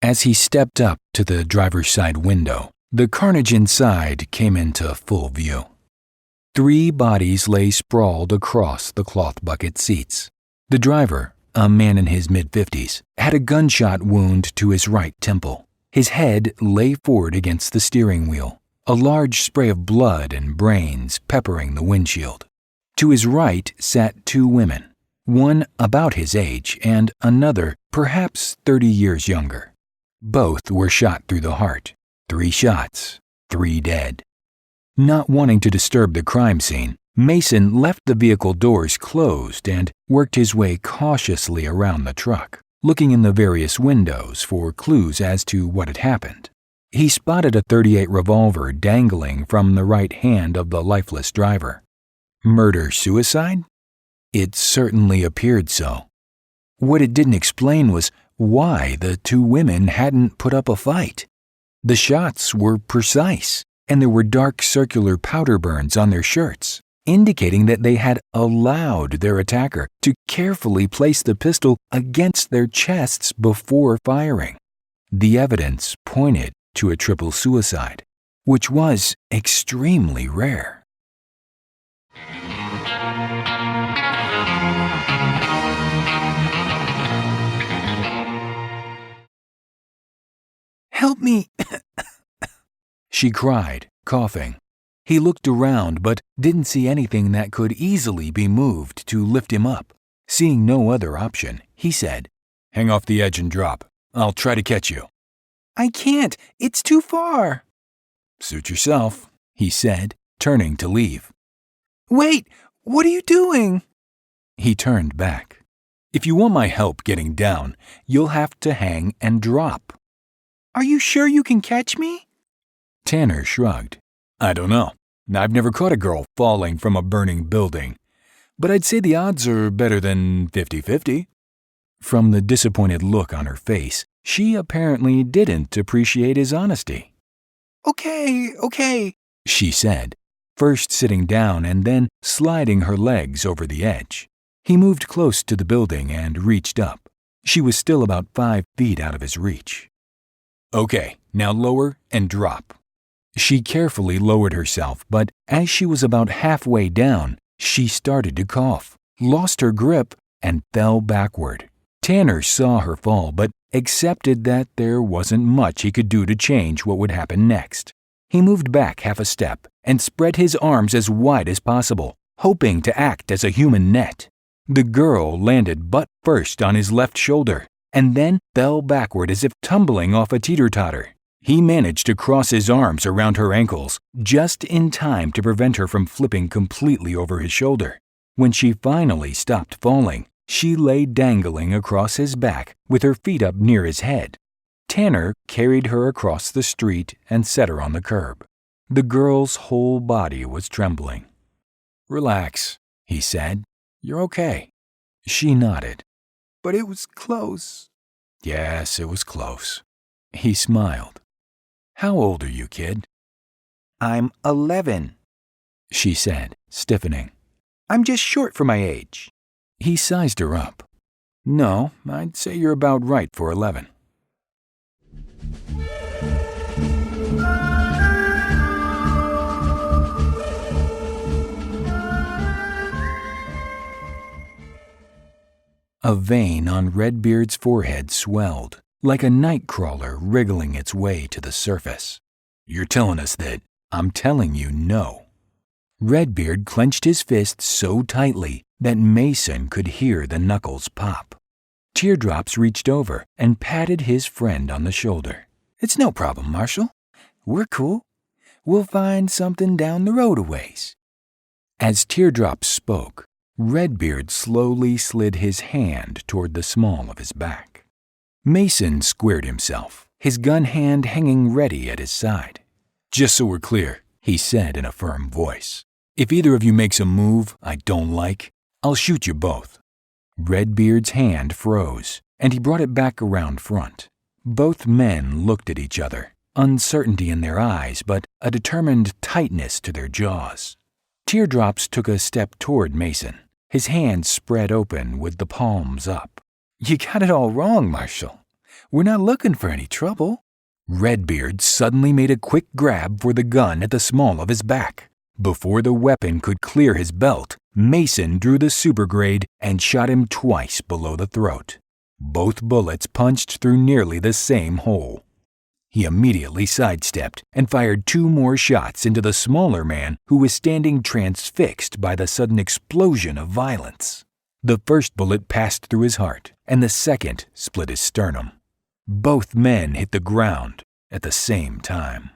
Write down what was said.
As he stepped up to the driver's side window, the carnage inside came into full view. 3 bodies lay sprawled across the cloth bucket seats. The driver, a man in his mid-50s, had a gunshot wound to his right temple. His head lay forward against the steering wheel, a large spray of blood and brains peppering the windshield. To his right sat 2 women, one about his age and another perhaps 30 years younger. Both were shot through the heart. 3 shots, 3 dead. Not wanting to disturb the crime scene, Mason left the vehicle doors closed and worked his way cautiously around the truck, looking in the various windows for clues as to what had happened. He spotted a .38 revolver dangling from the right hand of the lifeless driver. Murder-suicide? It certainly appeared so. What it didn't explain was why the 2 women hadn't put up a fight. The shots were precise, and there were dark circular powder burns on their shirts, indicating that they had allowed their attacker to carefully place the pistol against their chests before firing. The evidence pointed to a triple suicide, which was extremely rare. "Help me!" she cried, coughing. He looked around but didn't see anything that could easily be moved to lift him up. Seeing no other option, he said, "Hang off the edge and drop. I'll try to catch you." "I can't. It's too far." "Suit yourself," he said, turning to leave. "Wait, what are you doing?" He turned back. "If you want my help getting down, you'll have to hang and drop." "Are you sure you can catch me?" Tanner shrugged. "I don't know. I've never caught a girl falling from a burning building, but I'd say the odds are better than 50-50. From the disappointed look on her face, she apparently didn't appreciate his honesty. Okay, she said, first sitting down and then sliding her legs over the edge. He moved close to the building and reached up. She was still about 5 feet out of his reach. "Okay, now lower and drop." She carefully lowered herself, but as she was about halfway down, she started to cough, lost her grip, and fell backward. Tanner saw her fall, but accepted that there wasn't much he could do to change what would happen next. He moved back half a step and spread his arms as wide as possible, hoping to act as a human net. The girl landed butt first on his left shoulder, and then fell backward as if tumbling off a teeter-totter. He managed to cross his arms around her ankles just in time to prevent her from flipping completely over his shoulder. When she finally stopped falling, she lay dangling across his back with her feet up near his head. Tanner carried her across the street and set her on the curb. The girl's whole body was trembling. "Relax," he said. "You're okay." She nodded. "But it was close." "Yes, it was close." He smiled. "How old are you, kid?" "I'm 11, she said, stiffening. "I'm just short for my age." He sized her up. "No, I'd say you're about right for 11. A vein on Redbeard's forehead swelled, like a night crawler wriggling its way to the surface. "You're telling us that I'm telling you no." Redbeard clenched his fist so tightly that Mason could hear the knuckles pop. Teardrops reached over and patted his friend on the shoulder. "It's no problem, Marshall. We're cool. We'll find something down the road a ways." As Teardrops spoke, Redbeard slowly slid his hand toward the small of his back. Mason squared himself, his gun hand hanging ready at his side. "Just so we're clear," he said in a firm voice, "if either of you makes a move I don't like, I'll shoot you both." Redbeard's hand froze, and he brought it back around front. Both men looked at each other, uncertainty in their eyes, but a determined tightness to their jaws. Teardrops took a step toward Mason, his hands spread open with the palms up. "You got it all wrong, Marshall. We're not looking for any trouble." Redbeard suddenly made a quick grab for the gun at the small of his back. Before the weapon could clear his belt, Mason drew the supergrade and shot him twice below the throat. Both bullets punched through nearly the same hole. He immediately sidestepped and fired 2 more shots into the smaller man who was standing transfixed by the sudden explosion of violence. The first bullet passed through his heart, and the second split his sternum. Both men hit the ground at the same time.